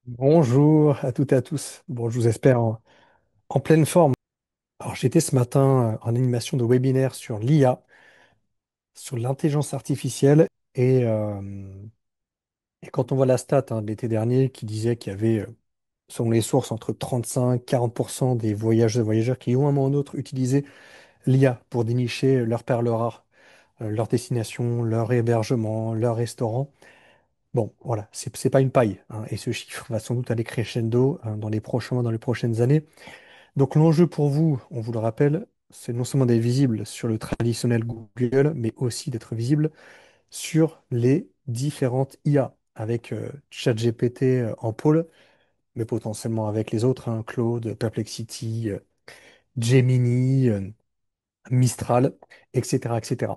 Bonjour à toutes et à tous. Bon, je vous espère en pleine forme. Alors, j'étais ce matin en animation de webinaire sur l'IA, sur l'intelligence artificielle, et, euh, et quand on voit la stat de l'été dernier qui disait qu'il y avait, selon les sources, entre 35 et 40% des voyageurs et voyageurs qui ont un moment ou un autre utilisé l'IA pour dénicher leurs perles rares, leur destination, leur hébergement, leur restaurant. Bon, voilà, c'est pas une paille, et ce chiffre va sans doute aller crescendo dans les prochains mois, dans les prochaines années. Donc l'enjeu pour vous, on vous le rappelle, c'est non seulement d'être visible sur le traditionnel Google, mais aussi d'être visible sur les différentes IA, avec ChatGPT en pôle, mais potentiellement avec les autres, Claude, Perplexity, Gemini, Mistral, etc., etc.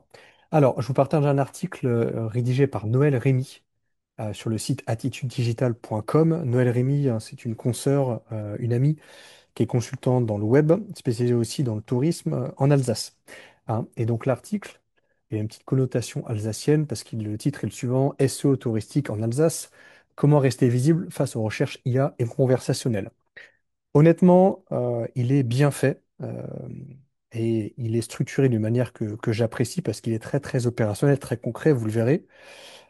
Alors, je vous partage un article rédigé par Noël Rémy sur le site attitudedigital.com. Noël Rémy, c'est une consoeur, une amie qui est consultante dans le web, spécialisée aussi dans le tourisme en Alsace. Et donc l'article, il a une petite connotation alsacienne parce que le titre est le suivant, SEO touristique en Alsace, comment rester visible face aux recherches IA et conversationnelles. Honnêtement, il est bien fait et il est structuré d'une manière que j'apprécie parce qu'il est très très opérationnel, très concret, vous le verrez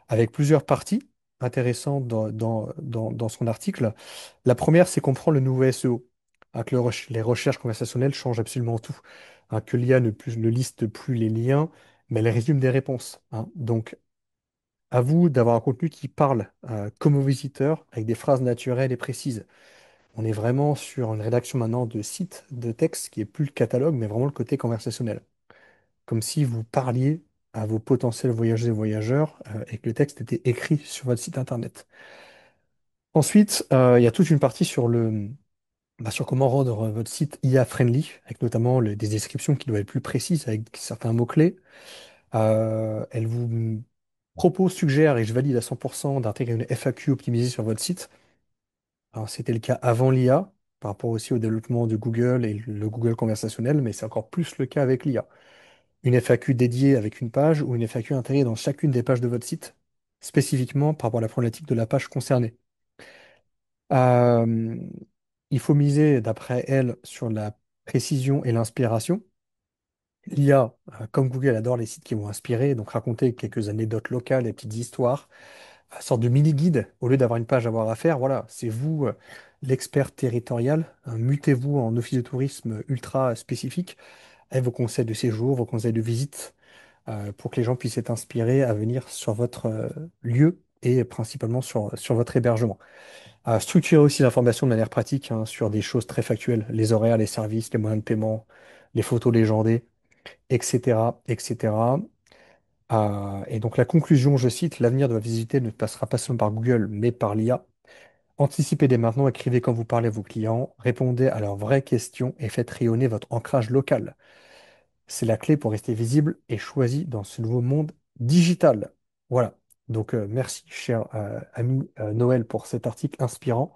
avec plusieurs parties intéressantes dans son article. La première, c'est comprendre le nouveau SEO, que les recherches conversationnelles changent absolument tout, que l'IA ne liste plus les liens, mais elle résume des réponses. Donc, à vous d'avoir un contenu qui parle comme au visiteur, avec des phrases naturelles et précises. On est vraiment sur une rédaction maintenant de sites, de texte, qui est plus le catalogue, mais vraiment le côté conversationnel. Comme si vous parliez à vos potentiels voyageurs et voyageurs et que le texte était écrit sur votre site internet. Ensuite, il y a toute une partie sur comment rendre votre site IA-friendly, avec notamment des descriptions qui doivent être plus précises avec certains mots-clés. Elle vous propose, suggère, et je valide à 100% d'intégrer une FAQ optimisée sur votre site. Alors, c'était le cas avant l'IA, par rapport aussi au développement de Google et le Google conversationnel, mais c'est encore plus le cas avec l'IA. Une FAQ dédiée avec une page ou une FAQ intégrée dans chacune des pages de votre site, spécifiquement par rapport à la problématique de la page concernée. Euh, il faut miser, d'après elle, sur la précision et l'inspiration. L'IA, comme Google, adore les sites qui vont inspirer, donc raconter quelques anecdotes locales, des petites histoires, une sorte de mini-guide, au lieu d'avoir une page à voir à faire. Voilà, c'est vous, l'expert territorial. Mutez-vous en office de tourisme ultra spécifique avec vos conseils de séjour, vos conseils de visite, pour que les gens puissent être inspirés à venir sur votre lieu et principalement sur votre hébergement. Structurer aussi l'information de manière pratique sur des choses très factuelles, les horaires, les services, les moyens de paiement, les photos légendées, etc., etc. Et donc la conclusion, je cite, l'avenir de la visiter ne passera pas seulement par Google, mais par l'IA. Anticipez dès maintenant, écrivez quand vous parlez à vos clients, répondez à leurs vraies questions et faites rayonner votre ancrage local. C'est la clé pour rester visible et choisi dans ce nouveau monde digital. Voilà. Donc, merci, cher ami Noël, pour cet article inspirant.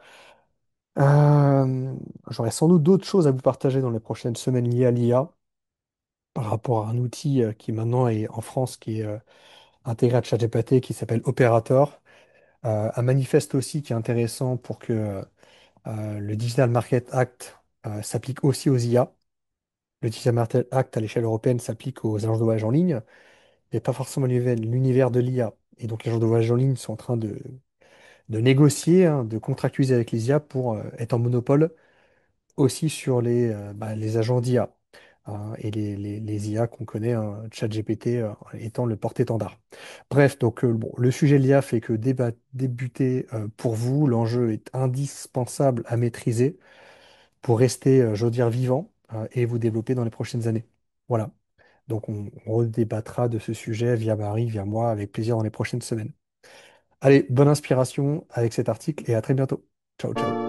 Euh, J'aurai sans doute d'autres choses à vous partager dans les prochaines semaines liées à l'IA par rapport à un outil qui maintenant est en France, qui est intégré à ChatGPT, qui s'appelle Operator. Un manifeste aussi qui est intéressant pour que le Digital Market Act s'applique aussi aux IA. Le Digital Market Act à l'échelle européenne s'applique aux agences de voyage en ligne, mais pas forcément l'univers de l'IA. Et donc les agences de voyage en ligne sont en train de négocier, de contractualiser avec les IA pour être en monopole aussi sur les agents d'IA et les IA qu'on connaît, ChatGPT étant le porte-étendard. Bref, donc bon, le sujet de l'IA fait que débuter pour vous, l'enjeu est indispensable à maîtriser pour rester, je veux dire, vivant et vous développer dans les prochaines années. Voilà. Donc on redébattra de ce sujet via Marie, via moi, avec plaisir dans les prochaines semaines. Allez, bonne inspiration avec cet article et à très bientôt. Ciao, ciao.